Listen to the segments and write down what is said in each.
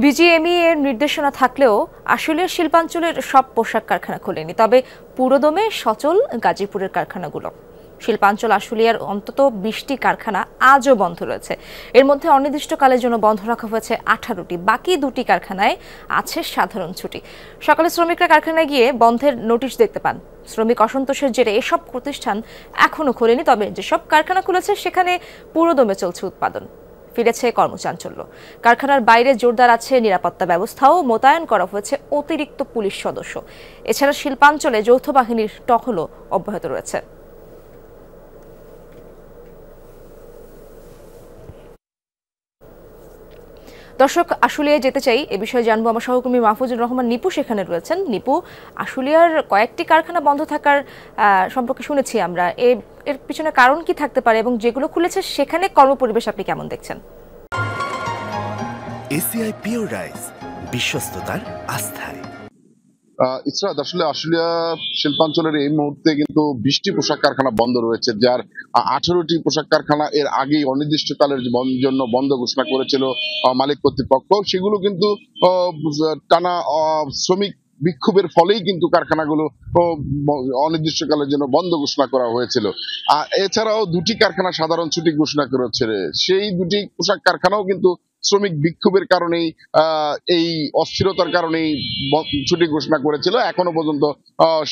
BGMEA এর নির্দেশনা থাকলেও আশুলিয়ার শিল্পাঞ্চলের সব পোশাক কারখানা খোলেনি, তবে পুরোদমে সচল গাজীপুরের কারখানাগুলো। শিল্পাঞ্চল আশুলিয়ার অন্তত 20টি কারখানা আজও বন্ধ রয়েছে। এর মধ্যে অনির্দিষ্টকালের জন্য বন্ধ রাখা হয়েছে 18টি, বাকি 2টি কারখানায় আছে সাধারণ ছুটি। সকালে শ্রমিকরা কারখানায় গিয়ে বন্ধের নোটিশ দেখতে পান। শ্রমিক অসন্তোষের জেরে এসব প্রতিষ্ঠান এখনো খোলেনি, তবে যেসব কারখানা খুলেছে সেখানে পুরোদমে চলছে উৎপাদন। ফিরেছে কর্মচাঞ্চল্য। কারখানার বাইরে জোরদার আছে নিরাপত্তা ব্যবস্থাও, মোতায়েন করা হয়েছে অতিরিক্ত পুলিশ সদস্য। এছাড়া শিল্পাঞ্চলে যৌথ বাহিনীর টহলও অব্যাহত রয়েছে। দর্শক, আশুলিয়ায় যেতে চাই, এ বিষয়ে জানবো আমার সহকর্মী মাহফুজুর রহমান নিপু সেখানে রয়েছেন। নিপু, আশুলিয়ার কয়েকটি কারখানা বন্ধ থাকার সম্পর্কে শুনেছি আমরা, এর পিছনে কারণ কি থাকতে পারে এবং যেগুলো খুলেছে সেখানে কর্মপরিবেশ আপনি কেমন দেখছেন? এসিআই পিওর রাইস, বিশ্বস্ততার আস্থায়। ইসরাত, আসলে আশুলিয়া শিল্পাঞ্চলের এই মুহূর্তে কিন্তু 20টি পোশাক কারখানা বন্ধ রয়েছে, যার 18টি পোশাক কারখানা এর আগেই অনির্দিষ্টকালের জন্য বন্ধ ঘোষণা করেছিল মালিক কর্তৃপক্ষ। সেগুলো কিন্তু টানা শ্রমিক বিক্ষোভের ফলেই কিন্তু কারখানাগুলো অনির্দিষ্টকালের জন্য বন্ধ ঘোষণা করা হয়েছিল। এছাড়াও 2টি কারখানা সাধারণ ছুটি ঘোষণা করেছে। সেই 2টি পোশাক কারখানাও কিন্তু শ্রমিক বিক্ষোভের কারণেই, এই অস্থিরতার কারণেই ছুটি ঘোষণা করেছিল। এখনো পর্যন্ত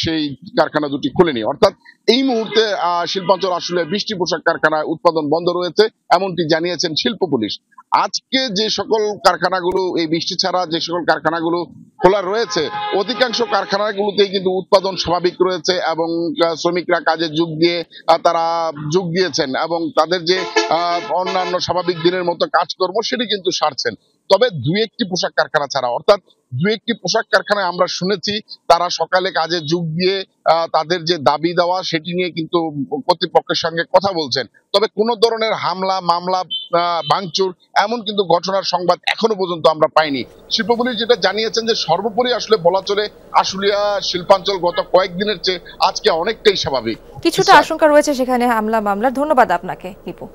সেই কারখানা 2টি খুলেনি। অর্থাৎ এই মুহূর্তে শিল্পাঞ্চল আসলে 20টি পোশাক কারখানায় উৎপাদন বন্ধ রয়েছে, এমনটি জানিয়েছেন শিল্প পুলিশ। আজকে যে সকল কারখানাগুলো, এই বৃষ্টি ছাড়া যে সকল কারখানাগুলো খোলা রয়েছে, অধিকাংশ কারখানাগুলোতেই কিন্তু উৎপাদন স্বাভাবিক রয়েছে এবং শ্রমিকরা কাজে তারা যোগ দিয়েছেন এবং তাদের যে অন্যান্য স্বাভাবিক দিনের মতো কাজকর্ম সেটি কিন্তু সারছেন। তবে 2-1টি পোশাক কারখানা ছাড়া, অর্থাৎ 2-1টি পোশাক কারখানায় আমরা শুনেছি তারা সকালে কাজে যোগ দিয়ে তাদের যে দাবি দেওয়া সেটি নিয়ে কিন্তু কর্তৃপক্ষের সঙ্গে কথা বলছেন। তবে কোন ধরনের হামলা, মামলা, ভাঙচুর এমন কিন্তু ঘটনার সংবাদ এখনো পর্যন্ত আমরা পাইনি। শিল্প পুলিশ যেটা জানিয়েছেন যে সর্বোপরি আসলে বলা চলে আশুলিয়া শিল্পাঞ্চল গত কয়েকদিনের চেয়ে আজকে অনেকটাই স্বাভাবিক। কিছুটা আশঙ্কা রয়েছে সেখানে হামলা মামলার। ধন্যবাদ আপনাকে নিপু।